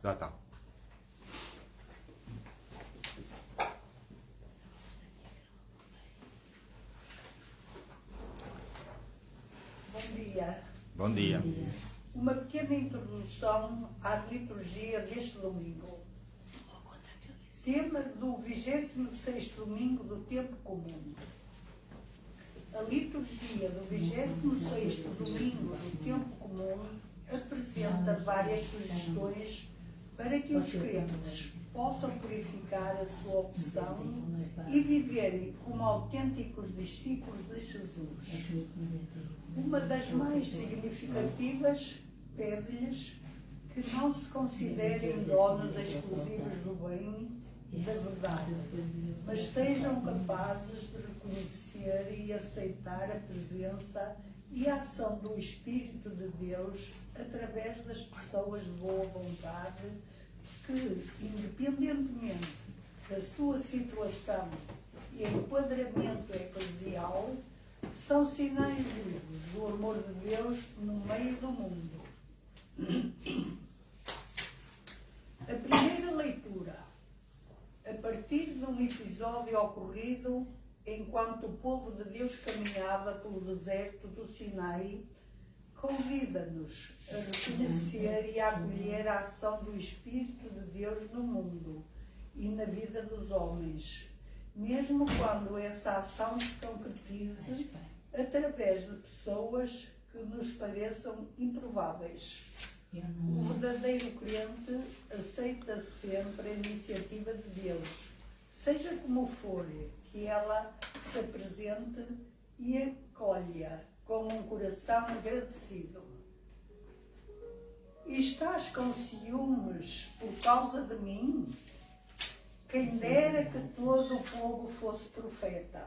Já está. Bom dia. Bom dia. Uma pequena introdução à liturgia deste domingo. Tema do 26º domingo do tempo comum. A liturgia do 26º domingo do tempo comum apresenta várias sugestões para que os crentes possam purificar a sua opção e viverem como autênticos discípulos de Jesus. Uma das mais significativas pede-lhes que não se considerem donos exclusivos do bem e da verdade, mas sejam capazes de reconhecer e aceitar a presença e a ação do Espírito de Deus através das pessoas de boa vontade que, independentemente da sua situação e enquadramento eclesial, são sinais vivos do amor de Deus no meio do mundo. A primeira leitura, a partir de um episódio ocorrido enquanto o povo de Deus caminhava pelo deserto do Sinai, convida-nos a reconhecer e a acolher a ação do Espírito de Deus no mundo e na vida dos homens, mesmo quando essa ação se concretize através de pessoas que nos pareçam improváveis. O verdadeiro crente aceita sempre a iniciativa de Deus, seja como for, que ela se apresente e acolha com um coração agradecido. E estás com ciúmes por causa de mim? Quem dera que todo o povo fosse profeta.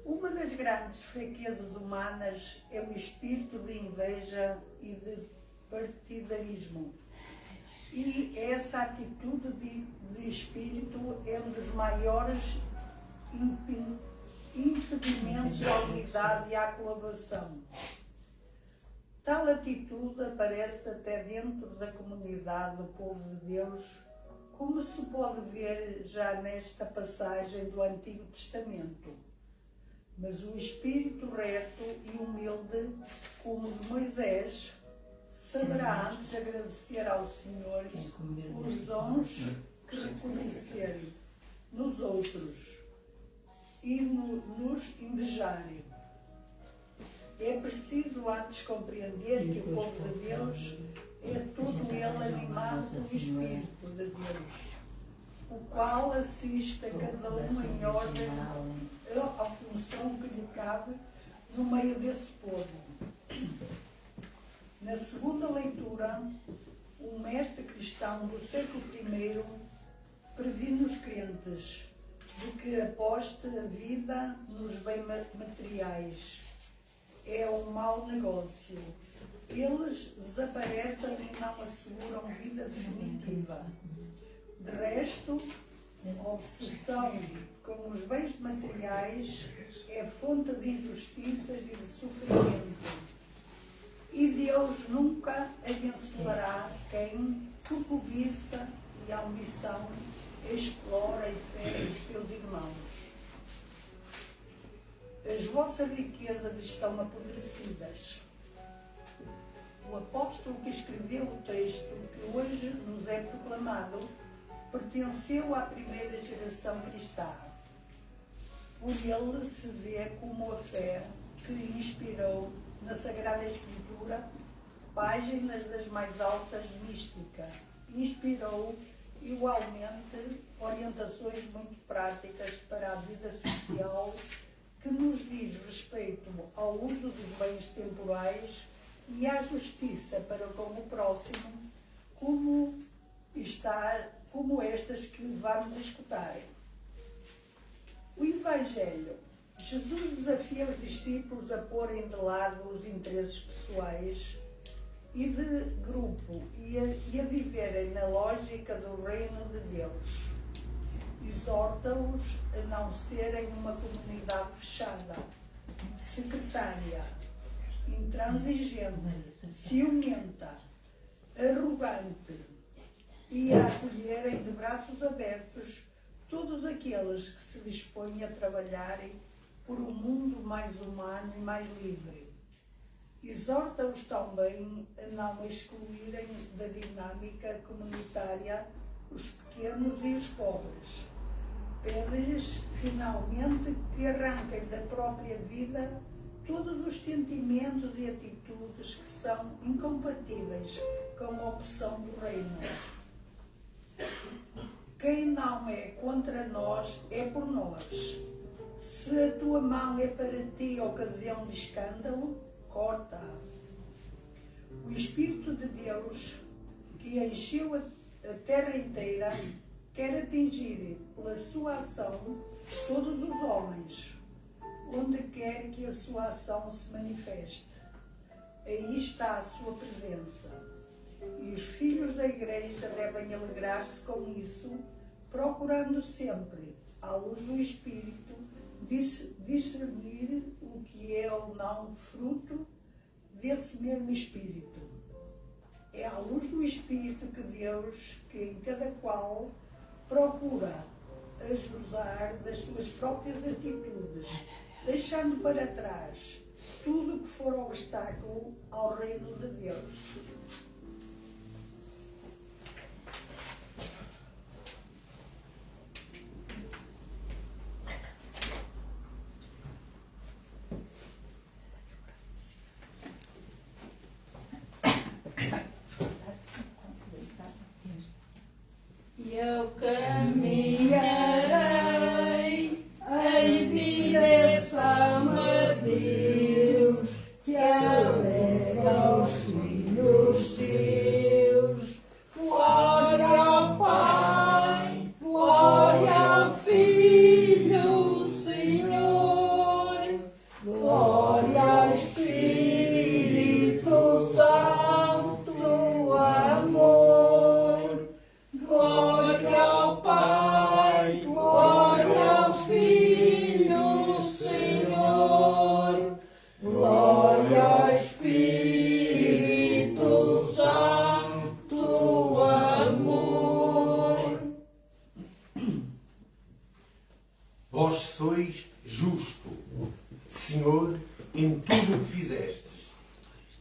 Uma das grandes fraquezas humanas é o espírito de inveja e de partidarismo. E essa atitude de espírito é um dos maiores impedimentos à unidade e à colaboração. Tal atitude aparece até dentro da comunidade do povo de Deus, como se pode ver já nesta passagem do Antigo Testamento. Mas o espírito reto e humilde, como o de Moisés, saberá antes agradecer ao Senhor os dons que reconhecerem nos outros e nos invejarem. É preciso antes compreender que o povo de Deus é todo ele animado pelo Espírito de Deus, o qual assiste a cada um em ordem à função que lhe cabe no meio desse povo. Na segunda leitura, o mestre cristão do século I previne os crentes de que aposte a vida nos bens materiais é um mau negócio. Eles desaparecem e não asseguram vida definitiva. De resto, a obsessão com os bens materiais é fonte de injustiças e de sofrimento. E Deus nunca abençoará quem, por cobiça e ambição, explora e fere os seus irmãos. As vossas riquezas estão apodrecidas. O apóstolo que escreveu o texto que hoje nos é proclamado pertenceu à primeira geração cristã. Por ele se vê como a fé que inspirou na Sagrada Escritura páginas das mais altas místicas. Inspirou igualmente orientações muito práticas para a vida social que nos diz respeito ao uso dos bens temporais e à justiça para com o próximo, como estas que vamos escutar. O Evangelho. Jesus desafia os discípulos a porem de lado os interesses pessoais e de grupo e a viverem na lógica do reino de Deus. Exorta-os a não serem uma comunidade fechada, secretária, intransigente, ciumenta, arrogante, e a acolherem de braços abertos todos aqueles que se dispõem a trabalharem por um mundo mais humano e mais livre. Exorta-os também a não excluírem da dinâmica comunitária os pequenos e os pobres. Pede-lhes, finalmente, que arranquem da própria vida todos os sentimentos e atitudes que são incompatíveis com a opção do reino. Quem não é contra nós é por nós. Se a tua mão é para ti ocasião de escândalo, corta-a. O Espírito de Deus, que encheu a terra inteira, quer atingir pela sua ação todos os homens, onde quer que a sua ação se manifeste. Aí está a sua presença. E os filhos da Igreja devem alegrar-se com isso, procurando sempre, à luz do Espírito, discernir o que é ou não fruto desse mesmo Espírito. É à luz do Espírito que Deus, que em cada qual procura ajustar das suas próprias atitudes, deixando para trás tudo o que for obstáculo ao reino de Deus. Eu caminharei em direção a Deus, que alegra os filhos seus. Glória ao Pai, glória ao Filho, Senhor, glória ao Espírito Santo, amor. Glória ao Pai, glória ao Filho, Senhor, glória ao Espírito Santo, amor. Vós sois justo, Senhor, em tudo o que fizestes.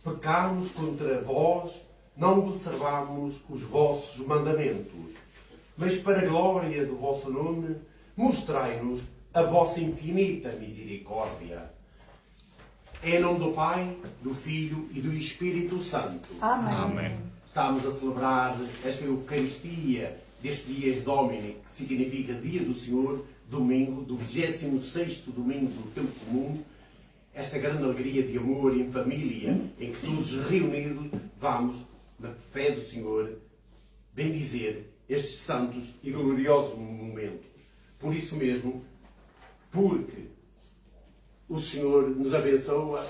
Pecámos contra vós, não observámos os vossos mandamentos, mas para a glória do vosso nome, mostrai-nos a vossa infinita misericórdia. Em nome do Pai, do Filho e do Espírito Santo. Amém. Amém. Estamos a celebrar esta Eucaristia deste Dies Domini, que significa Dia do Senhor, domingo, do 26º domingo do tempo comum, esta grande alegria de amor em família, em que todos reunidos vamos, na fé do Senhor, bendizer estes santos e gloriosos momentos. Por isso mesmo, porque o Senhor nos abençoa,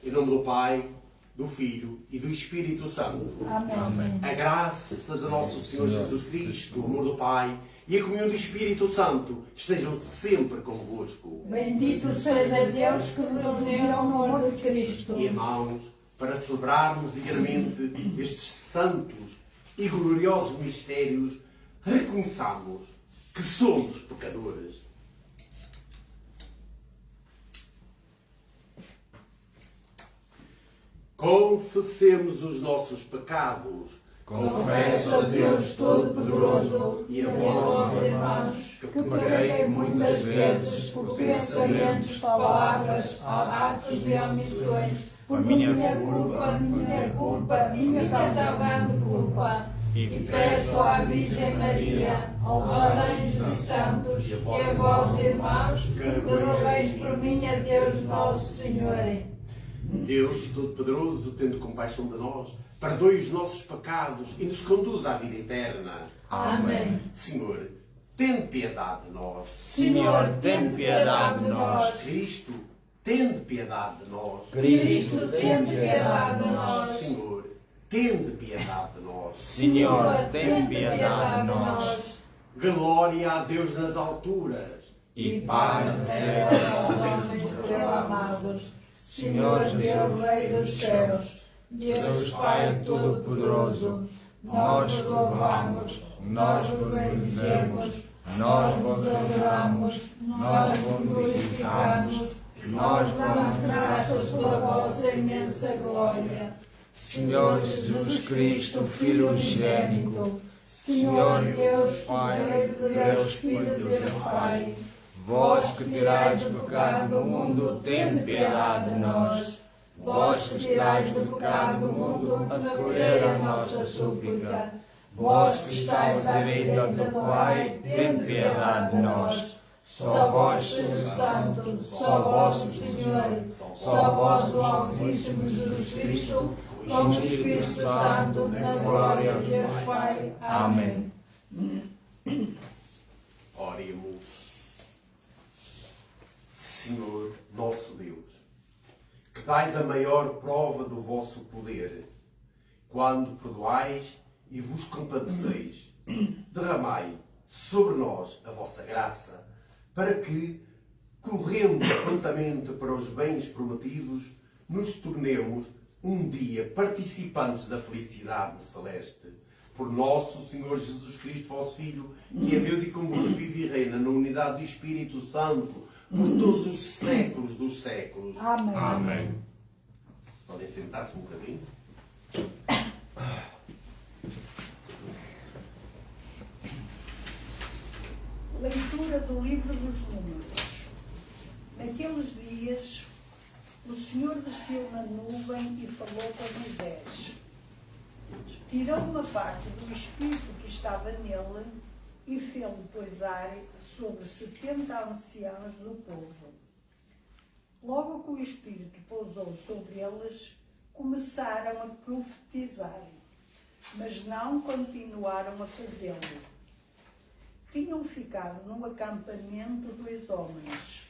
em nome do Pai, do Filho e do Espírito Santo. Amém. A graça do nosso Senhor Jesus Cristo, o amor do Pai e a comunhão do Espírito Santo estejam sempre convosco. Bendito seja Deus que nos uniu ao amor de Cristo. E irmãos, para celebrarmos dignamente estes santos e gloriosos mistérios, reconheçamos que somos pecadores. Confessemos os nossos pecados. Confesso a Deus Todo-Poderoso E a Vós, irmãos, que pequei muitas vezes por pensamentos, palavras, atos e omissões, por minha culpa, minha grande culpa. E peço à Virgem Maria, aos anjos e santos, e a vós, irmãos, que rogueis por mim a Deus Nosso Senhor. Deus Todo-Poderoso, tendo compaixão de nós, perdoe os nossos pecados e nos conduza à vida eterna. Amém. Senhor, tende piedade de nós. Senhor, tende piedade de nós. Cristo, tende piedade de nós. Cristo, tende piedade de nós. Senhor, tende piedade de nós. Senhor, tem piedade de nós. Glória a Deus nas alturas. E paz na terra aos homens por ele amados. Senhor Deus, Rei dos céus, Deus Pai Todo-Poderoso, nós vos louvamos, nós vos bendizemos, nós vos adoramos, nós vos glorificamos, nós vos damos graças pela vossa imensa glória. Senhor Jesus Cristo, Filho unigênito, Senhor Deus Pai, Deus Filho, Deus Pai, vós que tirais o pecado do mundo, tende piedade de nós. Vós que tirais o pecado do mundo, acolher a nossa súplica. Vós que estáis à direita do Pai, tende piedade de nós. Só vós sois santo, só vós, Senhor, só vós, o Altíssimo Jesus Cristo, com o Espírito Santo, na glória de Deus Pai. Amém. Oremos. Senhor, nosso Deus, que dais a maior prova do vosso poder, quando perdoais e vos compadeceis, derramai sobre nós a vossa graça, para que, correndo prontamente para os bens prometidos, nos tornemos um dia participantes da felicidade celeste. Por nosso Senhor Jesus Cristo, vosso Filho, que é Deus e convosco vive e reina na unidade do Espírito Santo, por todos os séculos dos séculos. Amém. Amém. Podem sentar-se um bocadinho. Leitura do livro dos Números. Naqueles dias, o Senhor desceu na nuvem e falou com Moisés. Tirou uma parte do Espírito que estava nele e fê-lo pousar sobre 70 anciãos do povo. Logo que o Espírito pousou sobre eles, começaram a profetizar, mas não continuaram a fazê-lo. Tinham ficado no acampamento 2 homens.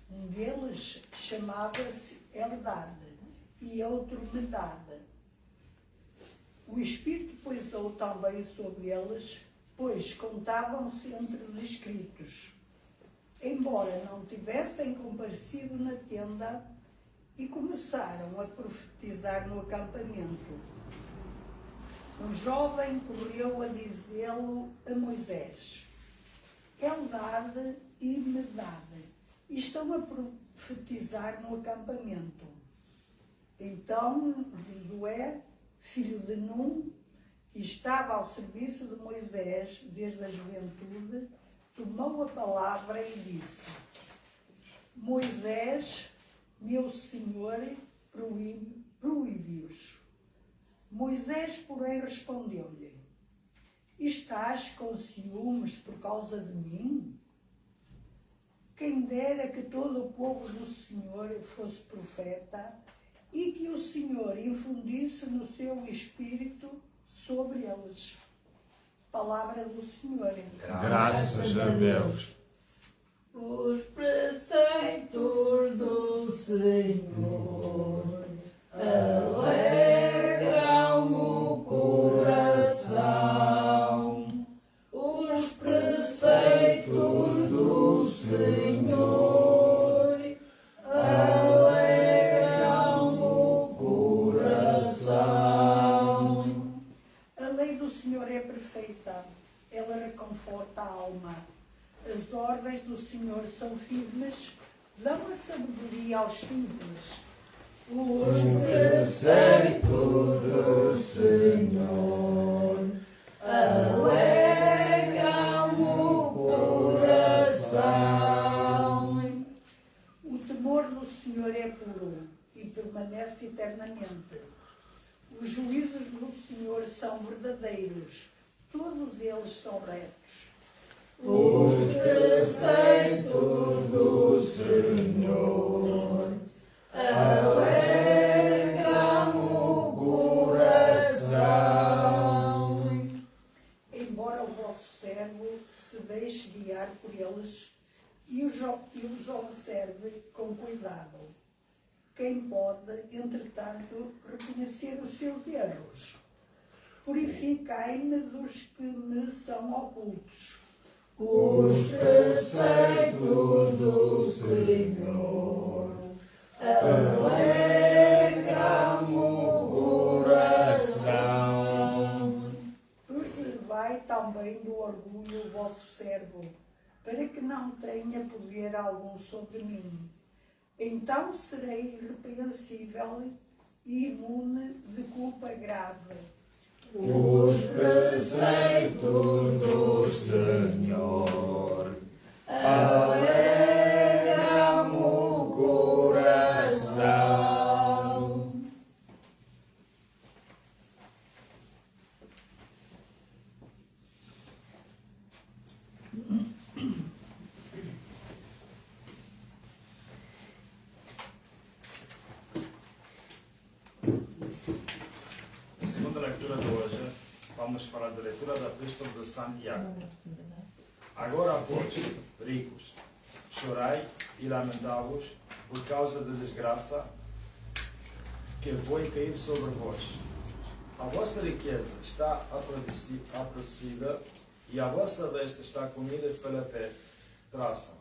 Um deles chamava-se Eldad e outro Medad. O Espírito pousou também sobre eles, pois contavam-se entre os inscritos, embora não tivessem comparecido na tenda, e começaram a profetizar no acampamento. Um jovem correu a dizê-lo a Moisés: Eldad e Medad estão a profetizar no acampamento. Então Josué, filho de Num, que estava ao serviço de Moisés desde a juventude, tomou a palavra e disse: Moisés, meu senhor, proíbe-os. Moisés, porém, respondeu-lhe: Estás com ciúmes por causa de mim? Quem dera que todo o povo do Senhor fosse profeta e que o Senhor infundisse no seu espírito sobre eles. Palavra do Senhor. Graças a Deus. Os preceitos do Senhor alegram o coração. Os preceitos do Senhor alegram o coração. A lei do Senhor é perfeita, ela reconforta a alma. As ordens do Senhor são firmes, dão a sabedoria aos simples. Os preceitos do Senhor alegram o coração. O temor do Senhor é puro e permanece eternamente. Os juízos do Senhor são verdadeiros, todos eles são retos. Os preceitos do Senhor alegram o coração. Embora o vosso servo se deixe guiar por eles e os observe com cuidado, quem pode, entretanto, reconhecer os seus erros? Purificai-me dos que me são ocultos. Os preceitos do Senhor alegram o coração. Livrai também do orgulho o vosso servo, para que não tenha poder algum sobre mim. Então serei irrepreensível e imune de culpa grave. Os preceitos do Senhor alegram o coração. A segunda leitura de hoje, vamos falar da leitura da Epístola de Santiago. Agora, vós, ricos, chorai e lamentai-vos por causa da desgraça que vai cair sobre vós. A vossa riqueza está apodrecida e a vossa veste está comida pela traça.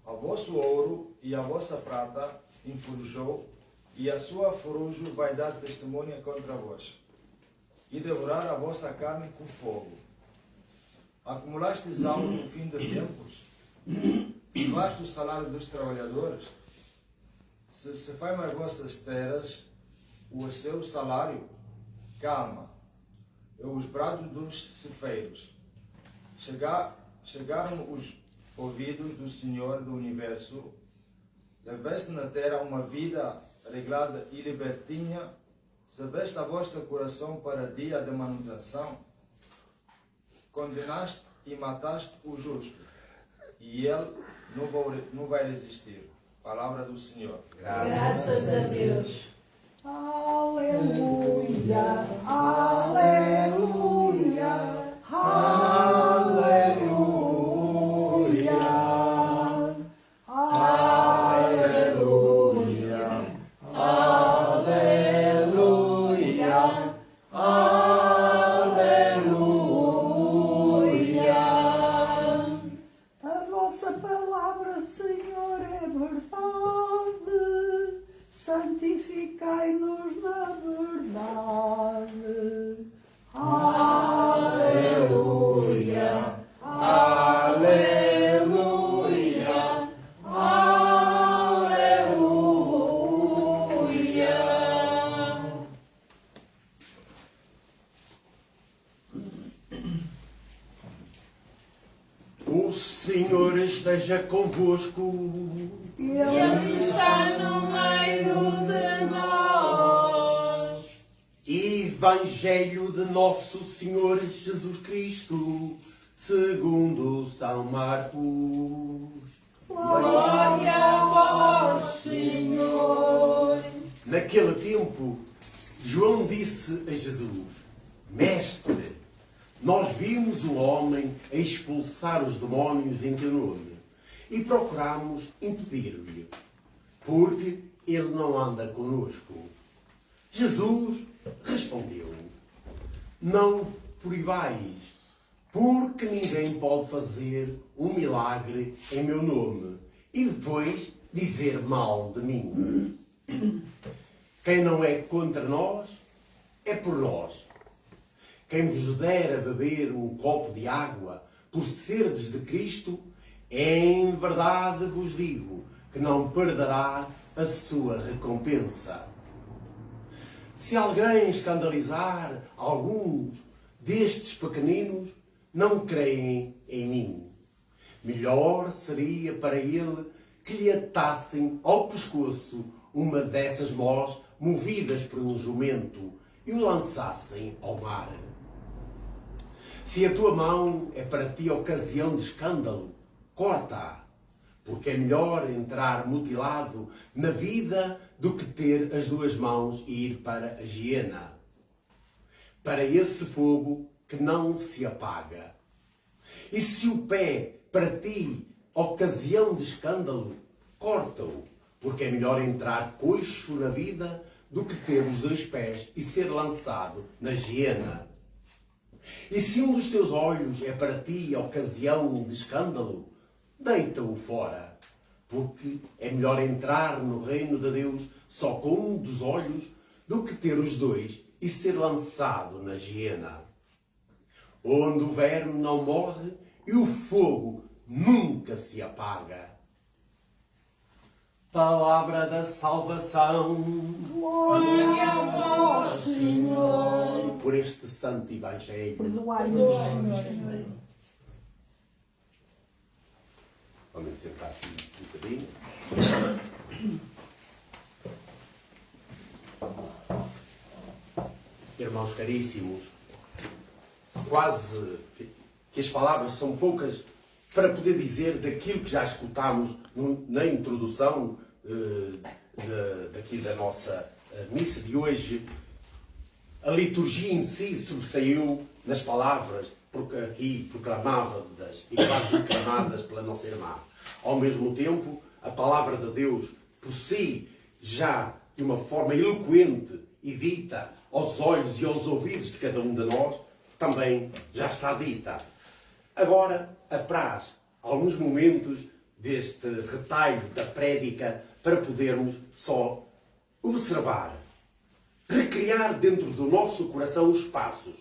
A vosso ouro e a vossa prata enferrujou, e a sua ferrugem vai dar testemunha contra vós, e devorar a vossa carne com fogo. Acumulastes algo no fim dos tempos? E basta o salário dos trabalhadores? Se faz as vossas terras o seu salário, calma, é os brados dos cefeiros. Chegaram os ouvidos do Senhor do Universo, leveste na terra uma vida reglada e libertinha, sabeste a vosso coração para dia de manutenção, condenaste e mataste o justo, e ele não vai resistir. Palavra do Senhor. Graças a Deus. Aleluia, aleluia, aleluia, aleluia, aleluia, aleluia. A vossa palavra, Senhor, é verdade. Santificai-nos na verdade. Aleluia, aleluia, aleluia. O Senhor esteja convosco. Ele está no meio de nós. Evangelho de Nosso Senhor Jesus Cristo, segundo São Marcos. Glória a vós, Senhor. Naquele tempo, João disse a Jesus: Mestre, nós vimos um homem a expulsar os demónios em teu nome e procuramos impedir-lhe, porque ele não anda conosco. Jesus respondeu: Não proibais, porque ninguém pode fazer um milagre em meu nome e depois dizer mal de mim. Quem não é contra nós, é por nós. Quem vos der a beber um copo de água por serdes de Cristo, em verdade vos digo que não perderá a sua recompensa. Se alguém escandalizar alguns destes pequeninos, não creem em mim. Melhor seria para ele que lhe atassem ao pescoço uma dessas mós movidas por um jumento e o lançassem ao mar. Se a tua mão é para ti ocasião de escândalo, corta-a, porque é melhor entrar mutilado na vida do que ter as duas mãos e ir para a hiena, para esse fogo que não se apaga. E se o pé para ti ocasião de escândalo, corta-o, porque é melhor entrar coxo na vida do que ter os dois pés e ser lançado na hiena. E se um dos teus olhos é para ti ocasião de escândalo, deita-o fora, porque é melhor entrar no reino de Deus só com um dos olhos do que ter os dois e ser lançado na hiena. onde o verme não morre e o fogo nunca se apaga. Palavra da salvação. Glória a vós, Senhor. Por este santo evangelho. Perdoai-nos, Senhor. Vamos sentar aqui um bocadinho. Irmãos caríssimos, quase que as palavras são poucas para poder dizer daquilo que já escutámos na introdução daqui da nossa missa de hoje. A liturgia em si sobressaiu nas palavras aqui proclamadas e quase declamadas pela nossa irmã. Ao mesmo tempo, a palavra de Deus, por si, já de uma forma eloquente e dita aos olhos e aos ouvidos de cada um de nós, também já está dita. Agora, apraz alguns momentos deste retalho da prédica para podermos só observar, recriar dentro do nosso coração os passos,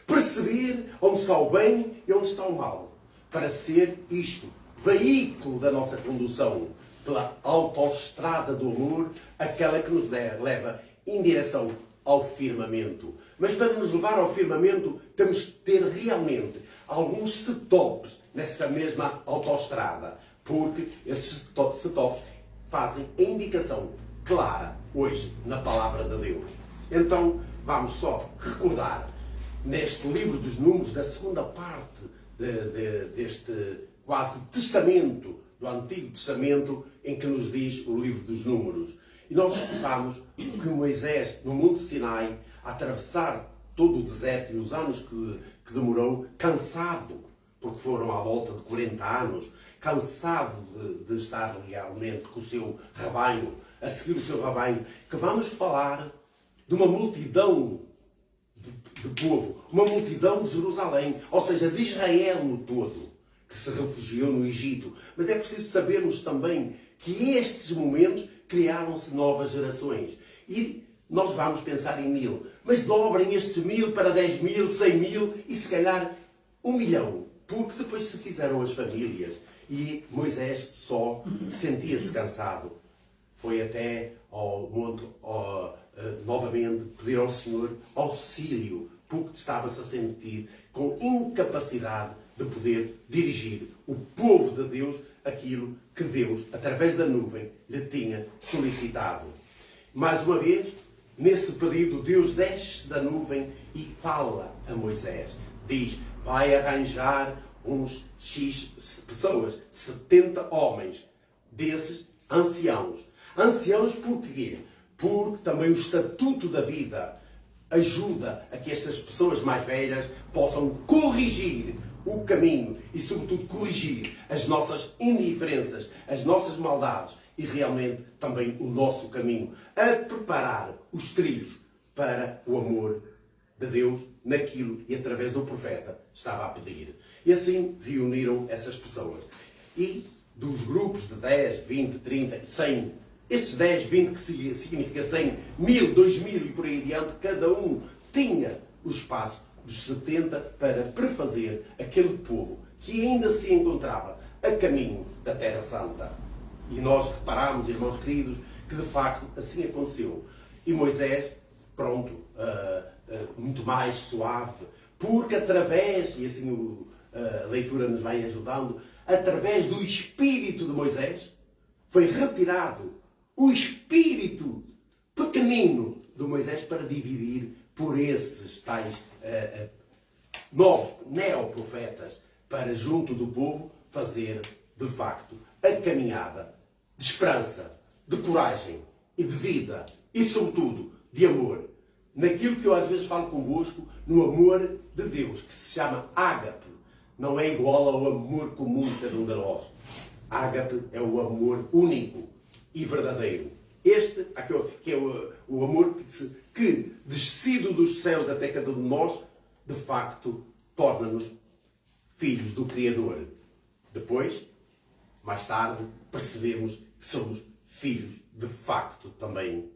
perceber onde está o bem e onde está o mal, para ser isto, veículo da nossa condução pela autoestrada do amor, aquela que nos leva em direção ao firmamento. Mas para nos levar ao firmamento, temos de ter realmente alguns stops nessa mesma autoestrada, porque esses stops fazem a indicação clara hoje na palavra de Deus. Então, vamos só recordar neste livro dos Números, da segunda parte deste quase testamento do Antigo Testamento, em que nos diz o livro dos Números. E nós escutamos que Moisés, no Monte Sinai, a atravessar todo o deserto e os anos que demorou, cansado, porque foram à volta de 40 anos, cansado de estar realmente com o seu rebanho, a seguir o seu rebanho, que vamos falar de uma multidão de povo, uma multidão de Jerusalém, ou seja, de Israel no todo, que se refugiou no Egito. Mas é preciso sabermos também que estes momentos criaram-se novas gerações. E nós vamos pensar em 1000. Mas dobrem estes 1000 para 10.000, 100.000 e se calhar 1 milhão. Porque depois se fizeram as famílias. E Moisés só sentia-se cansado. Foi até ao monte, novamente, pedir ao Senhor auxílio, porque estava-se a sentir com incapacidade de poder dirigir o povo de Deus aquilo que Deus, através da nuvem, lhe tinha solicitado. Mais uma vez, nesse pedido, Deus desce da nuvem e fala a Moisés. Diz, vai arranjar uns X pessoas, 70 homens, desses anciãos. Anciãos porquê? Porque também o estatuto da vida ajuda a que estas pessoas mais velhas possam corrigir o caminho e, sobretudo, corrigir as nossas indiferenças, as nossas maldades e, realmente, também o nosso caminho, a preparar os trilhos para o amor de Deus naquilo e através do profeta estava a pedir. E assim reuniram essas pessoas. E dos grupos de 10, 20, 30, 100, estes 10, 20 que significa 100, 1000, 2000 e por aí adiante, cada um tinha o espaço dos 70 para prefazer aquele povo que ainda se encontrava a caminho da Terra Santa. E nós reparamos, irmãos queridos, que de facto assim aconteceu. E Moisés, pronto, muito mais suave, porque através, e assim a leitura nos vai ajudando, através do espírito de Moisés, foi retirado o espírito pequenino de Moisés para dividir por esses tais novos neoprofetas, para junto do povo fazer de facto a caminhada de esperança, de coragem e de vida e sobretudo de amor. Naquilo que eu às vezes falo convosco, no amor de Deus, que se chama ágape. Não é igual ao amor comum de cada um de nós. Ágape é o amor único e verdadeiro. Este que é o amor que, descido dos céus até cada um de nós, de facto, torna-nos filhos do Criador. Depois, mais tarde, percebemos que somos filhos, de facto, também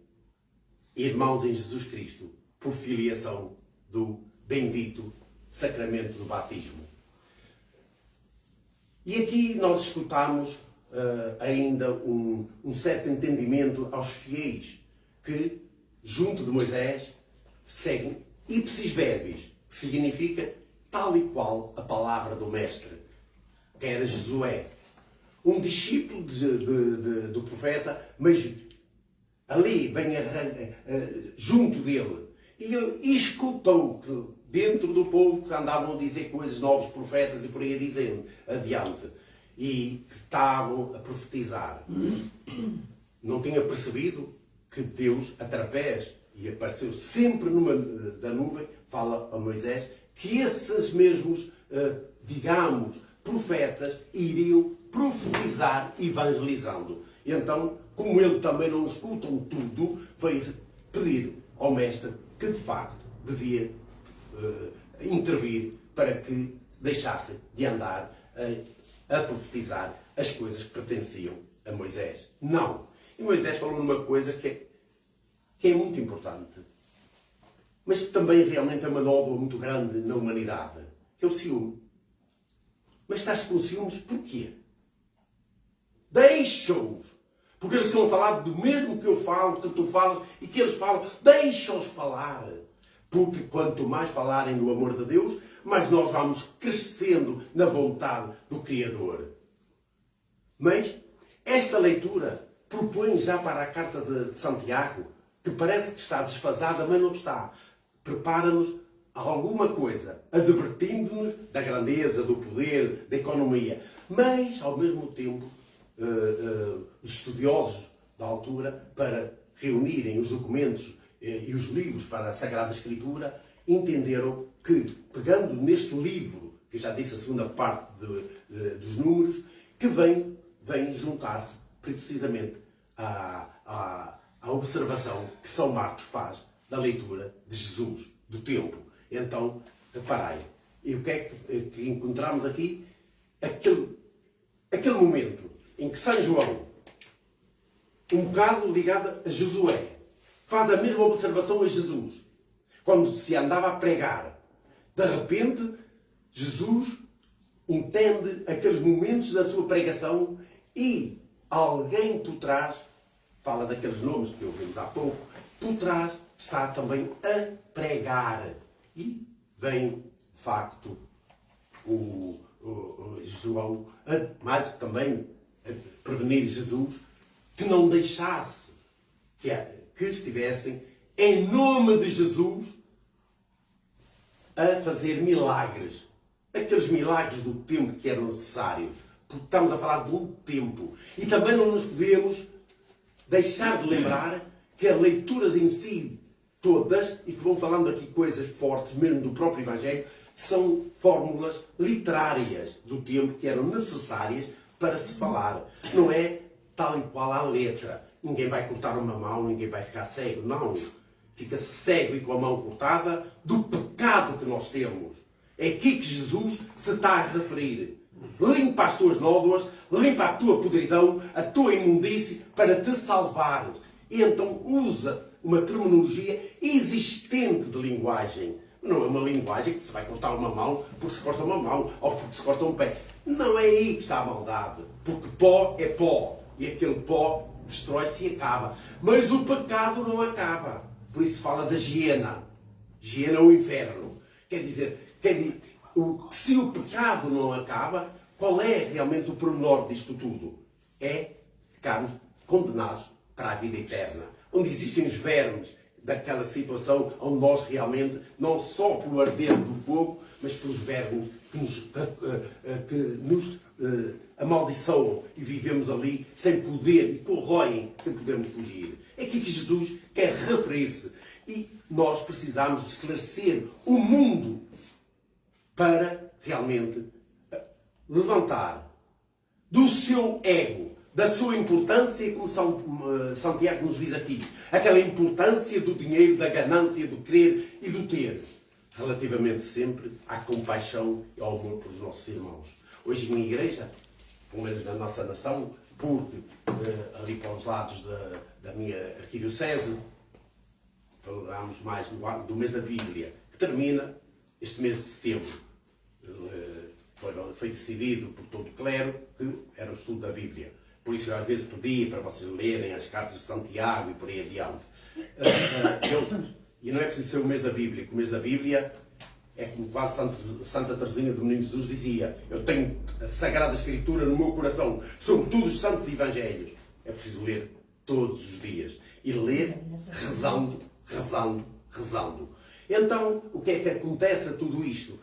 irmãos em Jesus Cristo, por filiação do bendito sacramento do batismo. E aqui nós escutamos ainda um certo entendimento aos fiéis que, junto de Moisés, seguem ipsis verbis, que significa tal e qual a palavra do Mestre, que era Josué, um discípulo do profeta, mas ali, bem junto dele, e escutou que dentro do povo que andavam a dizer coisas, novos profetas e por aí dizendo, adiante, e que estavam a profetizar. Não tinha percebido que Deus, através, e apareceu sempre da nuvem, fala a Moisés, que esses mesmos, digamos, profetas iriam profetizar evangelizando. E então, como ele também não escutam tudo, veio pedir ao mestre que de facto devia intervir para que deixasse de andar a profetizar as coisas que pertenciam a Moisés. Não. E Moisés falou numa coisa que é muito importante, mas que também realmente é uma nódoa muito grande na humanidade, que é o ciúme. Mas estás com ciúmes porquê? Deixa-os. Porque eles estão a falar do mesmo que eu falo, que tu falas e que eles falam. Deixa-os falar. Porque quanto mais falarem do amor de Deus, mais nós vamos crescendo na vontade do Criador. Mas esta leitura propõe já para a carta de Santiago, que parece que está desfasada, mas não está. Prepara-nos a alguma coisa, advertindo-nos da grandeza, do poder, da economia. Mas, ao mesmo tempo, os estudiosos da altura, para reunirem os documentos e os livros para a Sagrada Escritura, entenderam que, pegando neste livro, que eu já disse a segunda parte dos números, que vem juntar-se precisamente à observação que São Marcos faz da leitura de Jesus, do tempo. Então, reparai, e o que é que encontramos aqui? Aquele momento em que São João, um bocado ligado a Josué, faz a mesma observação a Jesus, quando se andava a pregar. De repente, Jesus entende aqueles momentos da sua pregação e alguém por trás, fala daqueles nomes que ouvimos há pouco, por trás está também a pregar. E vem, de facto, o João, mas também a prevenir Jesus, que não deixasse que estivessem, em nome de Jesus, a fazer milagres. Aqueles milagres do tempo que eram necessários. Porque estamos a falar de um tempo. E também não nos podemos deixar de lembrar que as leituras em si, todas, e que vão falando aqui coisas fortes, mesmo do próprio Evangelho, são fórmulas literárias do tempo que eram necessárias para se falar. Não é tal e qual a letra. Ninguém vai cortar uma mão, ninguém vai ficar cego. Não. Fica cego e com a mão cortada do pecado que nós temos. É aqui que Jesus se está a referir. Limpa as tuas nódoas, limpa a tua podridão, a tua imundície, para te salvares. E então usa uma terminologia existente de linguagem. Não é uma linguagem que se vai cortar uma mão porque se corta uma mão ou porque se corta um pé. Não é aí que está a maldade. Porque pó é pó. E aquele pó destrói-se e acaba. Mas o pecado não acaba. Por isso fala da hiena. Hiena é o inferno. Quer dizer, se o pecado não acaba, qual é realmente o pormenor disto tudo? É ficarmos condenados para a vida eterna. Onde existem os vermes daquela situação onde nós realmente, não só pelo arder do fogo, mas pelos vermes que nos amaldiçoam e vivemos ali sem poder e corroem, sem podermos fugir. É aqui que Jesus quer referir-se. E nós precisamos de esclarecer o mundo para realmente levantar do seu ego, da sua importância, como Santiago nos diz aqui, aquela importância do dinheiro, da ganância, do querer e do ter, relativamente sempre à compaixão e ao amor pelos nossos irmãos. Hoje, na igreja, pelo menos na nossa nação, porque ali para os lados da minha arquidiocese, falamos mais do mês da Bíblia, que termina este mês de setembro, foi decidido por todo o clero que era o estudo da Bíblia. Por isso, eu às vezes pedia para vocês lerem as cartas de Santiago e por aí adiante. E não é preciso ser o mês da Bíblia, que o mês da Bíblia é como quase Santa Teresinha do Menino Jesus dizia: eu tenho a Sagrada Escritura no meu coração, sobretudo os Santos Evangelhos. É preciso ler todos os dias. E ler rezando, rezando, rezando. Então, o que é que acontece a tudo isto?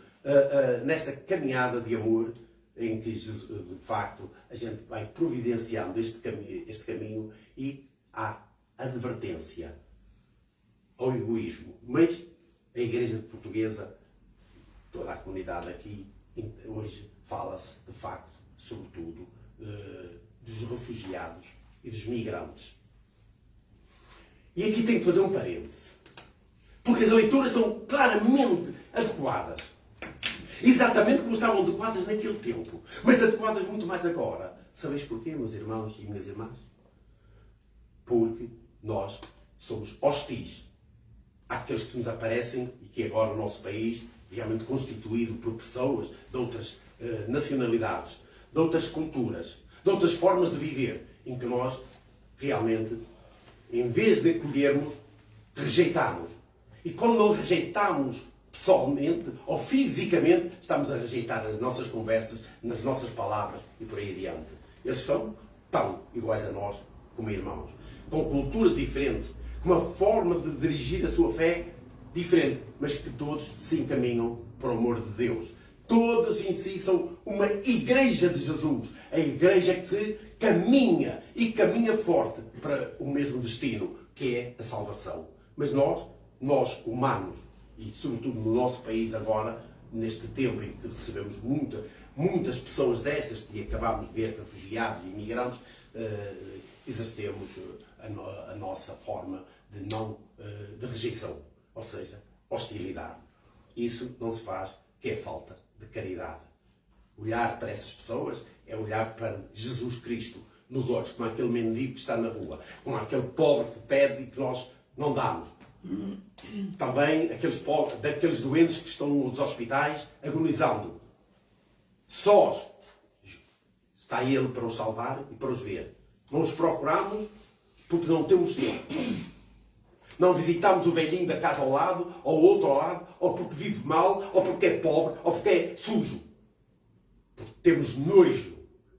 Nesta caminhada de amor, em que, de facto, a gente vai providenciando este caminho e há advertência ao egoísmo. Mas a Igreja Portuguesa, toda a comunidade aqui, hoje fala-se, de facto, sobretudo, dos refugiados e dos migrantes. E aqui tenho que fazer um parêntese, porque as leituras estão claramente adequadas. Exatamente como estavam adequadas naquele tempo, mas adequadas muito mais agora. Sabeis porquê, meus irmãos e minhas irmãs? Porque nós somos hostis àqueles que nos aparecem e que agora o nosso país, realmente constituído por pessoas de outras nacionalidades, de outras culturas, de outras formas de viver, em que nós realmente, em vez de acolhermos, rejeitamos. E quando não rejeitamos pessoalmente ou fisicamente, estamos a rejeitar as nossas conversas, nas nossas palavras e por aí adiante. Eles são tão iguais a nós como irmãos, com culturas diferentes, com uma forma de dirigir a sua fé diferente, mas que todos se encaminham para o amor de Deus. Todos em si são uma igreja de Jesus, a igreja que caminha e caminha forte para o mesmo destino, que é a salvação. Mas nós humanos, e sobretudo no nosso país agora, neste tempo em que recebemos muitas pessoas destas, que acabamos de ver, refugiados e imigrantes, exercemos a nossa forma de rejeição, ou seja, hostilidade. Isso não se faz, que é falta de caridade. Olhar para essas pessoas é olhar para Jesus Cristo nos olhos, como aquele mendigo que está na rua, como aquele pobre que pede e que nós não damos. Também daqueles doentes que estão nos hospitais agonizando. Sós está Ele para os salvar e para os ver. Não os procuramos porque não temos tempo. Não visitamos o velhinho da casa ao lado, ou o outro ao lado, ou porque vive mal, ou porque é pobre, ou porque é sujo. Porque temos nojo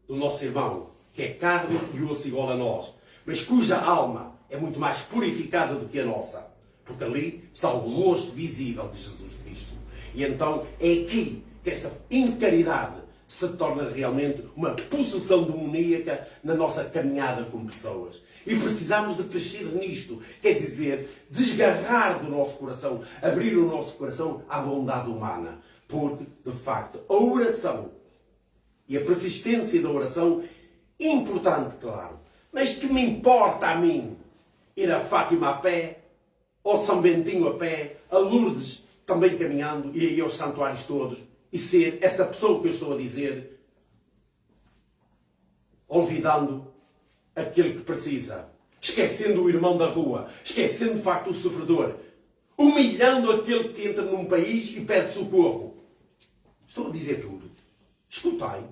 do nosso irmão, que é carne e osso igual a nós, mas cuja alma é muito mais purificada do que a nossa. Porque ali está o rosto visível de Jesus Cristo. E então é aqui que esta incaridade se torna realmente uma possessão demoníaca na nossa caminhada como pessoas. E precisamos de crescer nisto. Quer dizer, desgarrar do nosso coração, abrir o nosso coração à bondade humana. Porque, de facto, a oração e a persistência da oração é importante, claro. Mas que me importa a mim ir a Fátima a pé, ao São Bentinho a pé, a Lourdes também caminhando, e aí aos santuários todos, e ser essa pessoa que eu estou a dizer, olvidando aquele que precisa, esquecendo o irmão da rua, esquecendo de facto o sofredor, humilhando aquele que entra num país e pede socorro. Estou a dizer tudo. Escutai.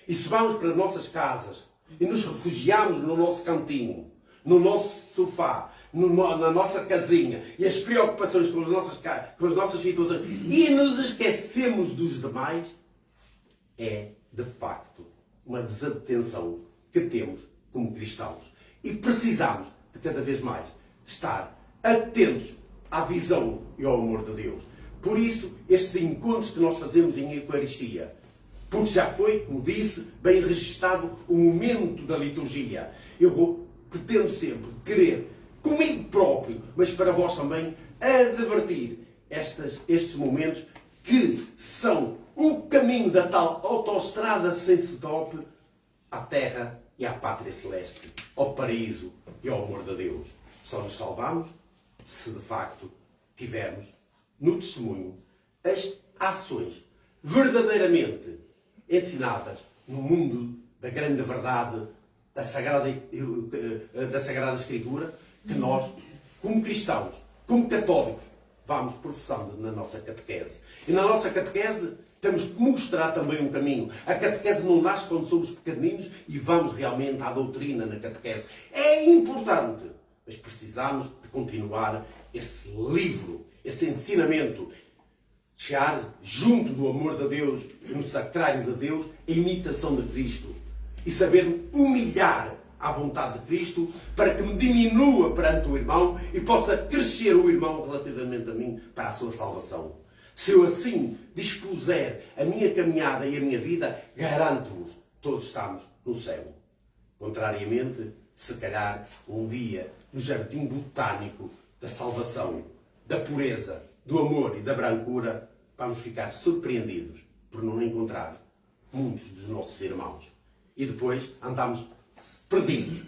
E se vamos para as nossas casas e nos refugiamos no nosso cantinho, no nosso sofá, na nossa casinha, e as preocupações com as nossas situações, e nos esquecemos dos demais, é, de facto, uma desatenção que temos como cristãos. E precisamos, de cada vez mais, estar atentos à visão e ao amor de Deus. Por isso, estes encontros que nós fazemos em Eucaristia, porque já foi, como disse, bem registado o momento da liturgia. Eu pretendo sempre querer, comigo próprio, mas para vós também, advertir estes momentos que são o caminho da tal autoestrada sem stop à terra e à pátria celeste, ao paraíso e ao amor de Deus. Só nos salvamos se de facto tivermos no testemunho as ações verdadeiramente ensinadas no mundo da grande verdade da Sagrada Escritura, que nós, como cristãos, como católicos, vamos professando na nossa catequese. E na nossa catequese temos que mostrar também um caminho. A catequese não nasce quando somos pequeninos e vamos realmente à doutrina na catequese. É importante, mas precisamos de continuar esse livro, esse ensinamento. Chegar junto do amor de Deus, no sacrário de Deus, a imitação de Cristo. E saber humilhar à vontade de Cristo para que me diminua perante o irmão e possa crescer o irmão relativamente a mim para a sua salvação. Se eu assim dispuser a minha caminhada e a minha vida, garanto-vos, todos estamos no céu. Contrariamente, se calhar um dia no jardim botânico da salvação, da pureza, do amor e da brancura, vamos ficar surpreendidos por não encontrar muitos dos nossos irmãos. E depois andamos perdidos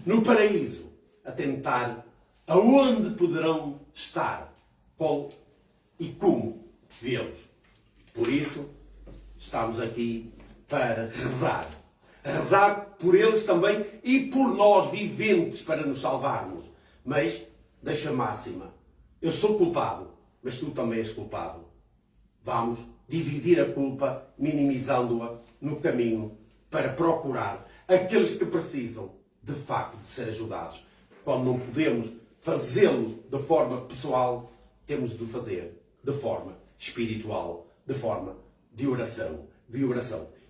no paraíso a tentar aonde poderão estar, qual e como vê-los. Por isso, estamos aqui para rezar. Rezar por eles também e por nós viventes para nos salvarmos. Mas, deixa máxima. Eu sou culpado, mas tu também és culpado. Vamos dividir a culpa, minimizando-a no caminho para procurar aqueles que precisam, de facto, de ser ajudados. Quando não podemos fazê-lo de forma pessoal, temos de fazer de forma espiritual, de forma de oração.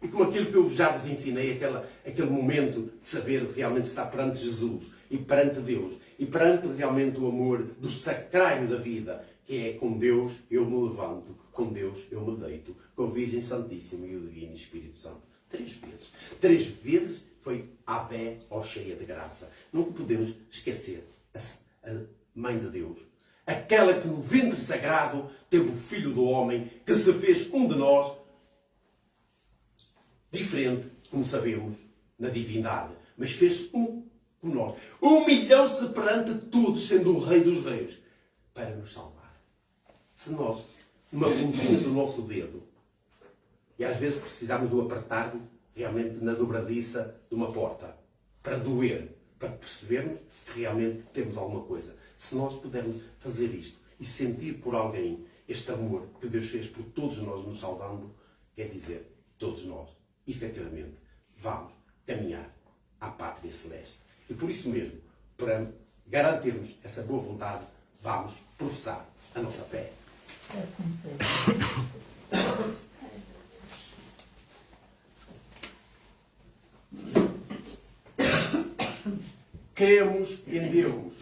E como aquilo que eu já vos ensinei, aquele momento de saber realmente estar perante Jesus e perante Deus e perante realmente o amor do sacrário da vida, que é com Deus eu me levanto, com Deus eu me deito, com a Virgem Santíssima e o Divino Espírito Santo. 3 vezes. 3 vezes foi Ave, ó cheia de graça. Não podemos esquecer a Mãe de Deus. Aquela que no ventre sagrado teve o Filho do Homem, que se fez um de nós, diferente, como sabemos, na divindade, mas fez um como nós. Humilhou-se perante todos, sendo o Rei dos Reis, para nos salvar. Se nós, numa pontinha do nosso dedo, e às vezes precisamos do apertar realmente na dobradiça de uma porta, para doer, para percebermos que realmente temos alguma coisa. Se nós pudermos fazer isto e sentir por alguém este amor que Deus fez por todos nós nos salvando, quer dizer, todos nós, efetivamente, vamos caminhar à Pátria Celeste. E por isso mesmo, para garantirmos essa boa vontade, vamos professar a nossa fé. Cremos em Deus.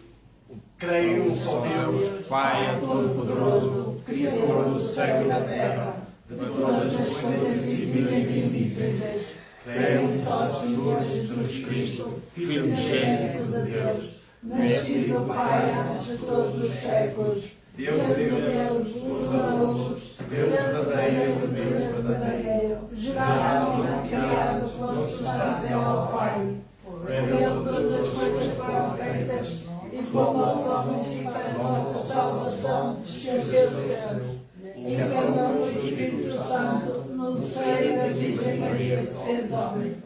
Creio no só Deus, Pai Todo-Poderoso, Criador do céu e da terra, de todas as coisas visíveis e invisíveis. Creio no só Senhor Jesus Cristo, Filho unigênito de Deus, nascido do Pai antes de todos os séculos, Deus de Deus, luz da luz, Deus verdadeiro de Deus verdadeiro, gerado e não criado, com substância ao Pai. Por ele todas as coisas foram feitas, e como aos homens e para a nossa salvação, desceu dos céus. Encarnou o Espírito Santo no seio da Virgem Maria, se fez homem.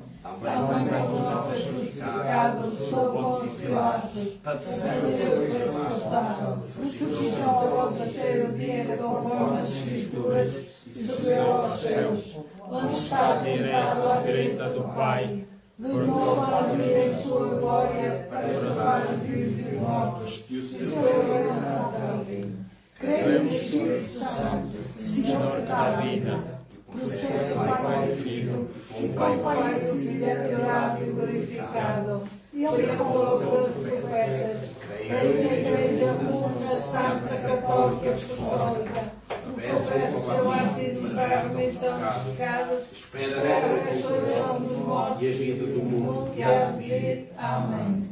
Também por nós foi crucificado sob Pôncio Pilatos, padeceu e foi sepultado, ressuscitou ao terceiro dia conforme as Escrituras e subiu aos céus, onde está sentado à direita do Pai. De novo alegria em sua glória para julgar os vivos e os mortos, e o seu reino não terá fim. Creio no Espírito Santo, Senhor que dá vida, procede do Pai e Filho, e com o Pai e o Filho é adorado e glorificado. Ele falou pelos profetas. Creio na Igreja Pura, Santa, Católica e Apostólica. Confesso seu arte para a remissão dos pecados, espero a ressurreição dos mortos e a vida do mundo que há de vir. Amém.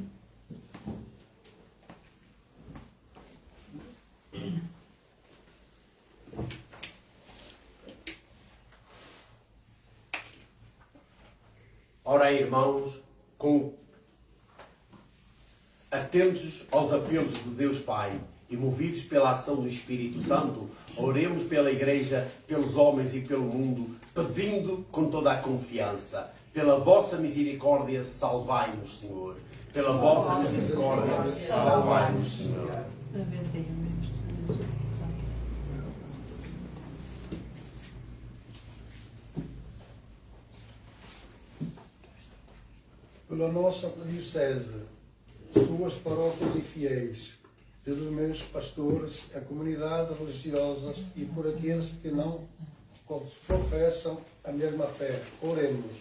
Ora, irmãos, atentos aos apelos de Deus Pai e movidos pela ação do Espírito Santo, oremos pela Igreja, pelos homens e pelo mundo, pedindo com toda a confiança. Pela vossa misericórdia, salvai-nos, Senhor. Pela vossa misericórdia, salvai-nos, Senhor. pela nossa diocese, suas paróquias e fiéis, pelos meus pastores, a comunidade religiosa e por aqueles que não professam a mesma fé. Oremos.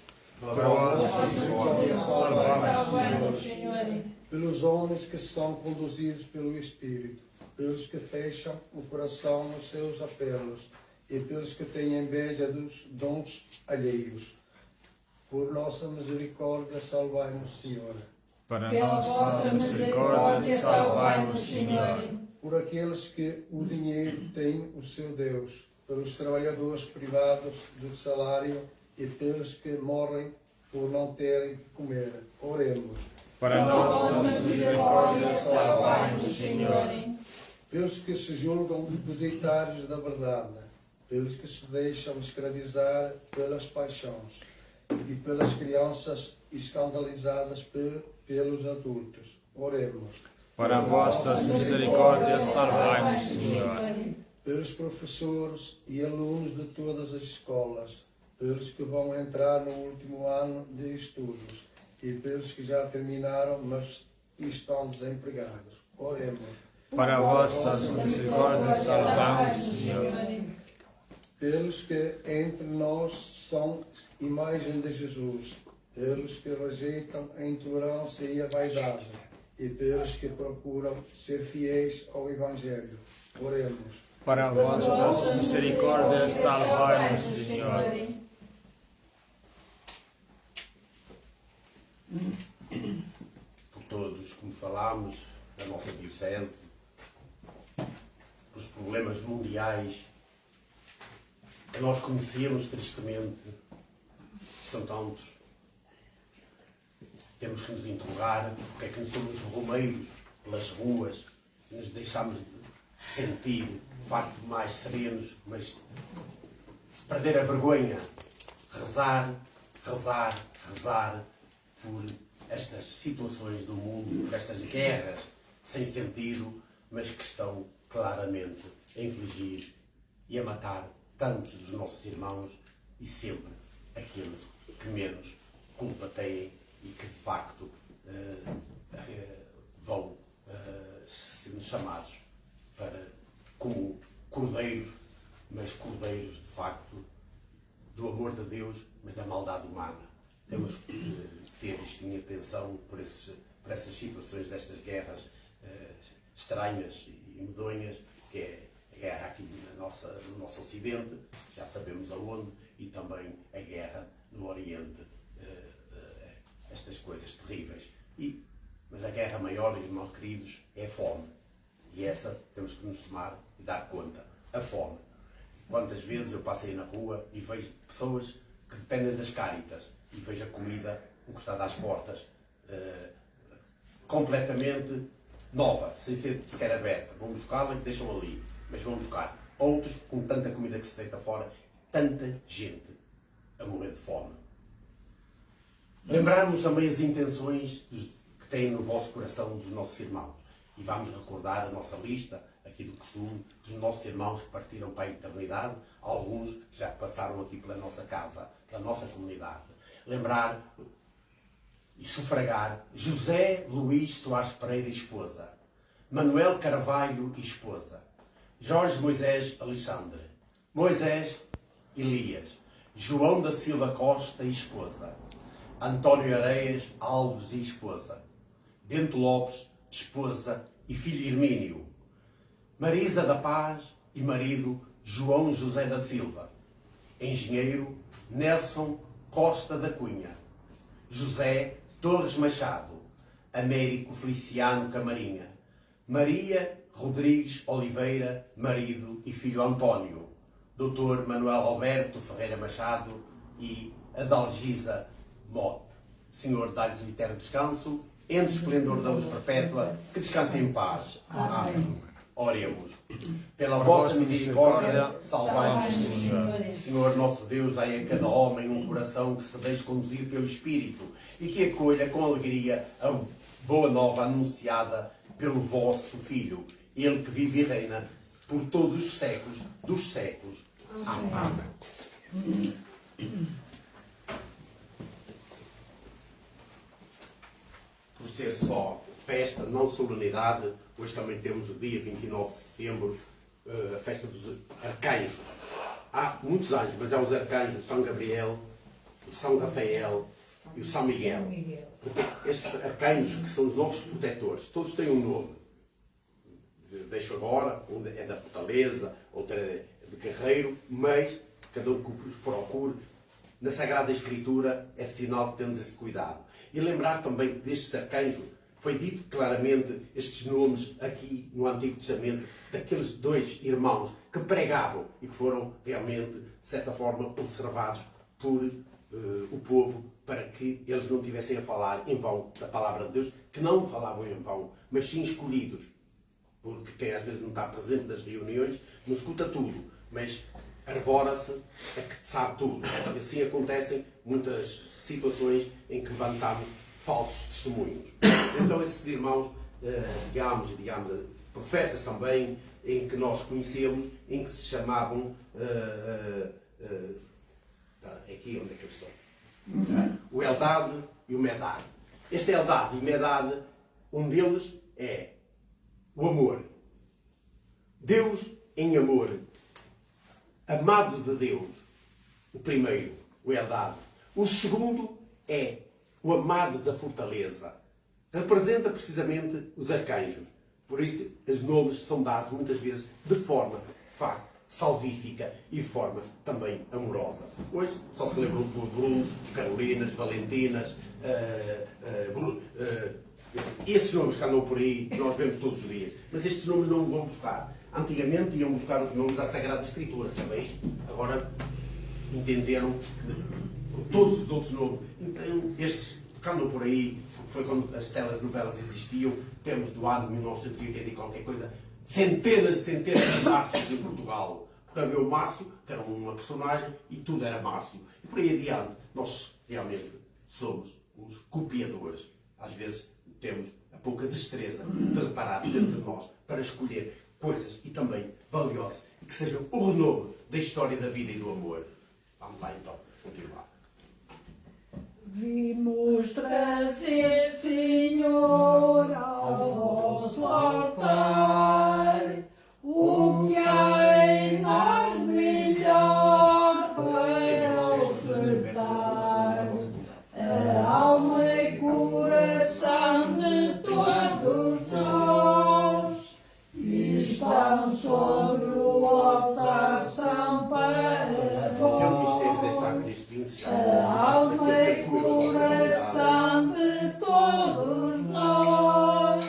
Pelos homens que são conduzidos pelo Espírito, pelos que fecham o coração nos seus apelos e pelos que têm inveja dos dons alheios. Por nossa misericórdia, salvai-nos, Senhor. Pela vossa misericórdia, salvai-nos, Senhor. Por aqueles que o dinheiro tem o seu Deus, pelos trabalhadores privados do salário e pelos que morrem por não terem que comer. Oremos. Para nossa misericórdia, salvai-nos, Senhor. Pelos que se julgam depositários da verdade, pelos que se deixam escravizar pelas paixões e pelas crianças escandalizadas pelos adultos. Oremos. Para vossas misericórdias, salvai-nos, Senhor. Pelos professores e alunos de todas as escolas, pelos que vão entrar no último ano de estudos e pelos que já terminaram, mas estão desempregados. Oremos. Para vossas misericórdias, salvai-nos, Senhor. Pelos que entre nós são imagem de Jesus, pelos que rejeitam a intolerância e a vaidade, e pelos que procuram ser fiéis ao Evangelho. Oremos. Para vossas misericórdias, salvai-nos, Senhor. Por todos, como falámos, da nossa diocese, os problemas mundiais que nós conhecemos tristemente, são tantos. Temos que nos interrogar porque é que não somos romeiros pelas ruas, nos deixamos sentir de facto mais serenos, mas perder a vergonha, rezar, rezar, rezar por estas situações do mundo, por estas guerras sem sentido, mas que estão claramente a infligir e a matar tantos dos nossos irmãos e sempre aqueles que menos culpa têm e que de facto vão sendo chamados para, como cordeiros, mas cordeiros de facto do amor de Deus, mas da maldade humana. Temos que ter isto em atenção por essas situações destas guerras estranhas e medonhas, que é a guerra aqui no nosso Ocidente, já sabemos aonde, e também a guerra no Oriente, estas coisas terríveis. Mas a guerra maior, irmãos queridos, é a fome. E essa temos que nos tomar e dar conta. A fome. Quantas vezes eu passei na rua e vejo pessoas que dependem das Cáritas e vejo a comida encostada às portas, completamente nova, sem ser sequer aberta. Vão buscá-la e deixam ali, mas vão buscar. Outros, com tanta comida que se deita fora, tanta gente a morrer de fome. Lembrarmos também as intenções que têm no vosso coração dos nossos irmãos. E vamos recordar a nossa lista, aqui do costume, dos nossos irmãos que partiram para a eternidade, alguns que já passaram aqui pela nossa casa, pela nossa comunidade. Lembrar e sufragar José Luís Soares Pereira, esposa, Manuel Carvalho, esposa, Jorge Moisés Alexandre, Moisés Elias, João da Silva Costa, esposa, António Areias Alves e esposa, Bento Lopes, esposa e filho Hermínio, Marisa da Paz e marido João José da Silva, engenheiro Nelson Costa da Cunha, José Torres Machado, Américo Feliciano Camarinha, Maria Rodrigues Oliveira, marido e filho António, Dr. Manuel Alberto Ferreira Machado e Adalgisa Mote. Senhor, dá-lhes o eterno descanso, entre o esplendor da luz perpétua, que descansem em paz. Amém. Oremos. Pela vossa misericórdia, salvai-nos, Senhor. Senhor, nosso Deus, dai a cada homem um coração que se deixe conduzir pelo Espírito e que acolha com alegria a boa nova anunciada pelo vosso Filho, Ele que vive e reina por todos os séculos dos séculos. Amém. não solenidade, hoje também temos o dia 29 de setembro, a festa dos arcanjos. Há muitos anjos, mas há os arcanjos, o São Gabriel, o São Rafael e o São Miguel. Estes arcanjos que são os nossos protetores, todos têm um nome. Deixo agora, um é da Fortaleza, outro é de Guerreiro, mas cada um que os procure, na Sagrada Escritura é sinal que temos esse cuidado. E lembrar também que destes arcanjos foi dito claramente estes nomes aqui no Antigo Testamento, daqueles dois irmãos que pregavam e que foram realmente, de certa forma, observados por o povo para que eles não tivessem a falar em vão da palavra de Deus, que não falavam em vão, mas sim escolhidos. Porque quem às vezes não está presente nas reuniões não escuta tudo, mas arbora-se a que sabe tudo. E assim acontecem muitas situações em que levantamos falsos testemunhos. Então esses irmãos, digamos, profetas também, em que nós conhecemos, em que se chamavam... aqui onde é que eu estou? O Eldad e o Medad. Este Eldad e Medad, um deles é o amor. Deus em amor. Amado de Deus. O primeiro, o Eldad. O segundo é o amado da fortaleza. Representa precisamente os arcanjos. Por isso, os nomes são dados muitas vezes de forma, de facto, salvífica e de forma também amorosa. Hoje só se lembram de Brunos, Carolinas, Valentinas, esses nomes que andam por aí, nós vemos todos os dias. Mas estes nomes não vão buscar. Antigamente iam buscar os nomes à Sagrada Escritura, sabeis? Agora entenderam que todos os outros nomes. Então, estes que andam por aí, foi quando as telenovelas existiam, temos do ano 1980 e qualquer coisa, centenas de Márcios em Portugal. Porque havia o Márcio, que era uma personagem, e tudo era Márcio. E por aí adiante, nós realmente somos uns copiadores. Às vezes temos a pouca destreza de reparar dentro de nós para escolher coisas e também valiosas e que sejam o renovo da história da vida e do amor. Vamos lá então, continuar. Vimos trazer, Senhor, ao vosso altar o que há em nós melhor para ofertar. A alma e coração de todos nós estão sobre o altar, são para vós. A alma e coração de todos nós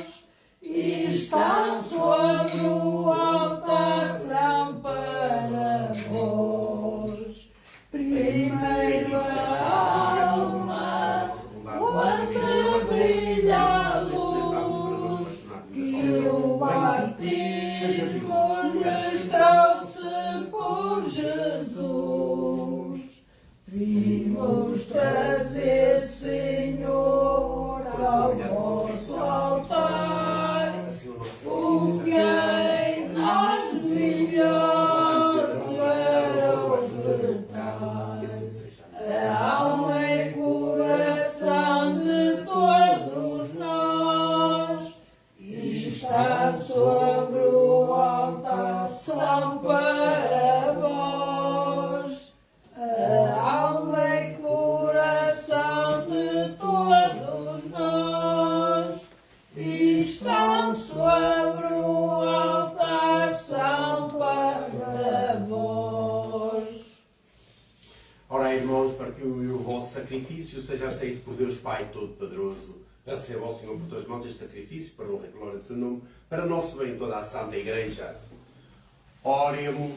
estão sobre o altar, são para vós. Primeiro a alma, quando brilha a luz, que o batismo lhes trouxe por Jesus. Vimos trazer, Senhor, ao vosso altar o que há em nós melhor para ofertar. A alma e coração de todos nós está sobre o altar, são para vós. A alma e coração de todos nós estão sobre o altar, são para vós. Ora, irmãos, para que o vosso sacrifício seja aceito por Deus Pai Todo-Poderoso, receba ao Senhor por tuas mãos este sacrifício, para honra e glória do seu nome, para nosso bem toda a Santa Igreja. Oremos.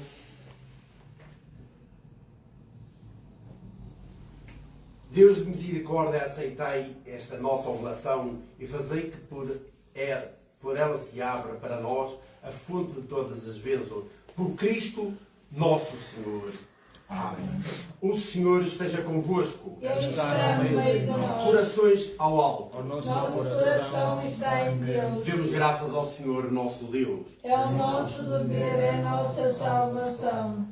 Deus de misericórdia, aceitai esta nossa oblação e fazei que por ela se abra para nós a fonte de todas as bênçãos. Por Cristo nosso Senhor. Amém. O Senhor esteja convosco. Ele está no meio de nós. Corações ao alto. O nosso Nosso coração está em Deus. Demos graças ao Senhor nosso Deus. É o nosso dever, é a nossa salvação.